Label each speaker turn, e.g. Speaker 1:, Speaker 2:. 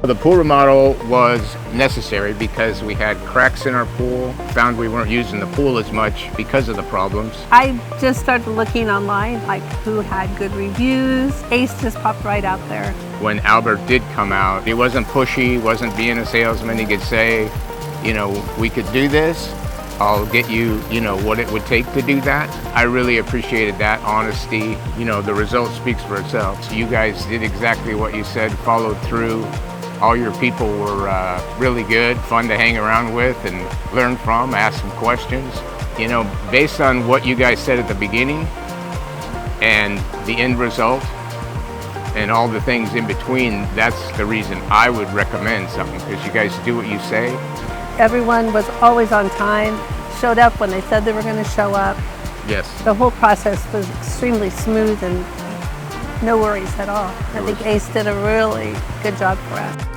Speaker 1: The pool remodel was necessary because we had cracks in our pool, found we weren't using the pool as much because of the problems.
Speaker 2: I just started looking online, like who had good reviews. Ace just popped right out there.
Speaker 1: When Albert did come out, he wasn't pushy, wasn't being a salesman. He could say, you know, we could do this. I'll get you, you know, what it would take to do that. I really appreciated that honesty. You know, the result speaks for itself. So you guys did exactly what you said, followed through. All your people were really good, fun to hang around with and learn from, ask some questions. You know, based on what you guys said at the beginning and the end result and all the things in between, that's the reason I would recommend something, because you guys do what you say.
Speaker 2: Everyone was always on time, showed up when they said they were going to show up.
Speaker 1: Yes.
Speaker 2: The whole process was extremely smooth and no worries at all. I think Ace did a really good job for us.